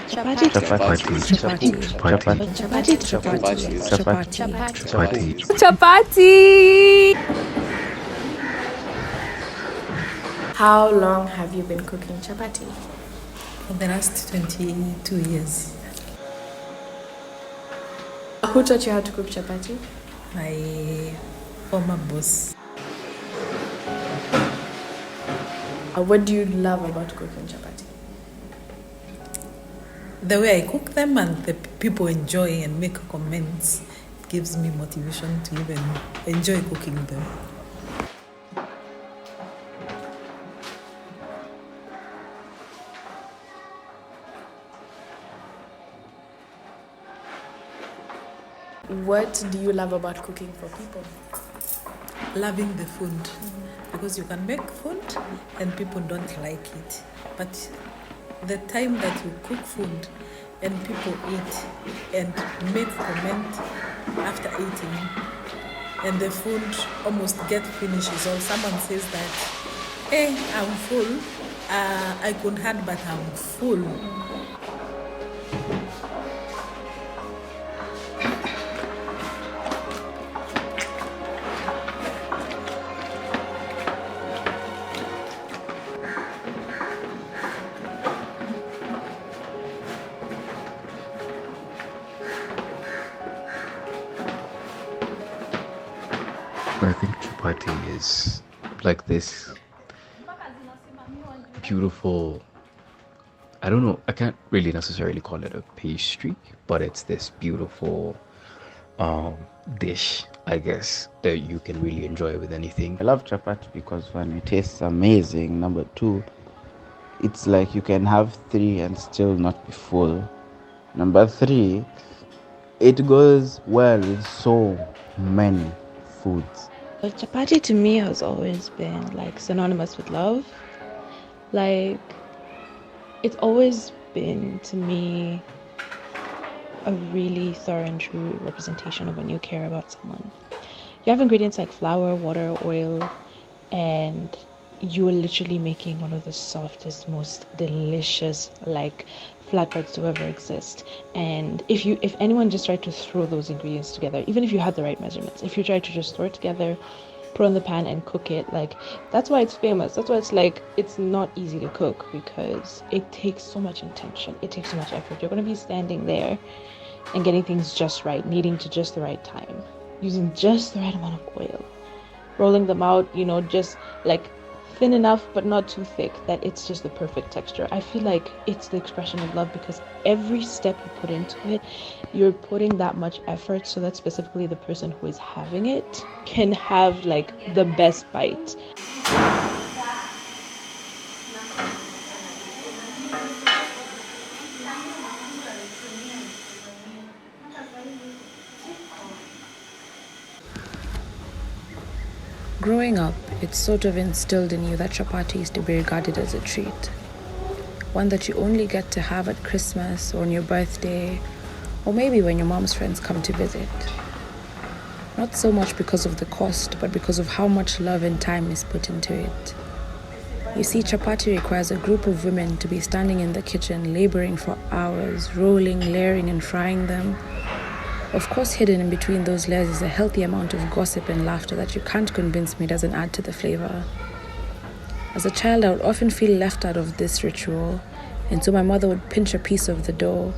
Chapati. Chapati. Chapati. Chapati. Chapati. Chapati. Chapati. Chapati! How long have you been cooking chapati? For the last 22 years. Who taught you how to cook chapati? My former boss. What do you love about cooking chapati? The way I cook them and the people enjoy and make comments gives me motivation to even enjoy cooking them. What do you love about cooking for people? Loving the food. Because you can make food and people don't like it. But the time that you cook food and people eat and make comment after eating and the food almost get finishes or someone says that, hey, I'm full, I could have but I'm full. I think chapati is like this beautiful, I don't know, I can't really necessarily call it a pastry, but it's this beautiful dish, I guess, that you can really enjoy with anything. I love chapati because one, it tastes amazing. Number two, it's like you can have three and still not be full. Number three, it goes well with so many foods. But chapati to me has always been like synonymous with love. Like, it's always been to me a really thorough and true representation of when you care about someone. You have ingredients like flour, water, oil, and you are literally making one of the softest, most delicious like flatbreads to ever exist. And if anyone just tried to throw those ingredients together, even if you had the right measurements, if you tried to just throw it together, put on the pan and cook it, like, that's why it's famous. That's why it's like, it's not easy to cook, because it takes so much intention, it takes so much effort. You're going to be standing there and getting things just right, kneading to just the right time, using just the right amount of oil, rolling them out, just like thin enough but not too thick, that it's just the perfect texture. I feel like it's the expression of love, because every step you put into it, you're putting that much effort so that specifically the person who is having it can have like the best bite. Growing up, it's sort of instilled in you that chapati is to be regarded as a treat. One that you only get to have at Christmas or on your birthday, or maybe when your mom's friends come to visit. Not so much because of the cost, but because of how much love and time is put into it. You see, chapati requires a group of women to be standing in the kitchen, laboring for hours, rolling, layering, and frying them. Of course, hidden in between those layers is a healthy amount of gossip and laughter that you can't convince me doesn't add to the flavor. As a child, I would often feel left out of this ritual, and so my mother would pinch a piece of the dough,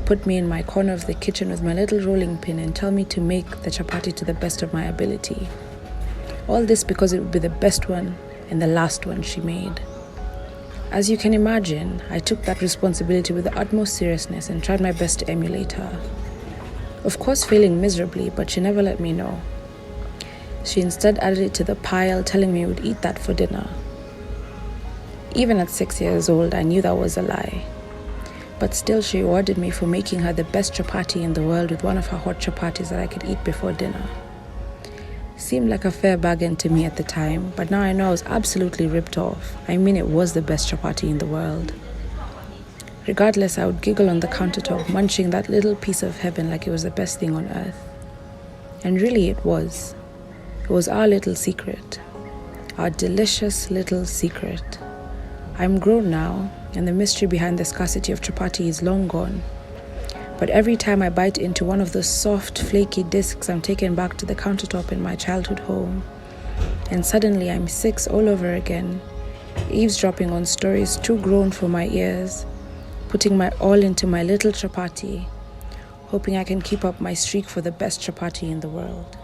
put me in my corner of the kitchen with my little rolling pin, and tell me to make the chapati to the best of my ability. All this because it would be the best one and the last one she made. As you can imagine, I took that responsibility with the utmost seriousness and tried my best to emulate her. Of course, failing miserably, but she never let me know. She instead added it to the pile, telling me we would eat that for dinner. Even at 6 years old, I knew that was a lie. But still, she rewarded me for making her the best chapati in the world with one of her hot chapatis that I could eat before dinner. Seemed like a fair bargain to me at the time, but now I know I was absolutely ripped off. I mean, it was the best chapati in the world. Regardless, I would giggle on the countertop, munching that little piece of heaven like it was the best thing on earth. And really it was. It was our little secret. Our delicious little secret. I'm grown now, and the mystery behind the scarcity of chapati is long gone. But every time I bite into one of those soft, flaky discs, I'm taken back to the countertop in my childhood home. And suddenly I'm 6 all over again, eavesdropping on stories too grown for my ears, putting my all into my little chapati, hoping I can keep up my streak for the best chapati in the world.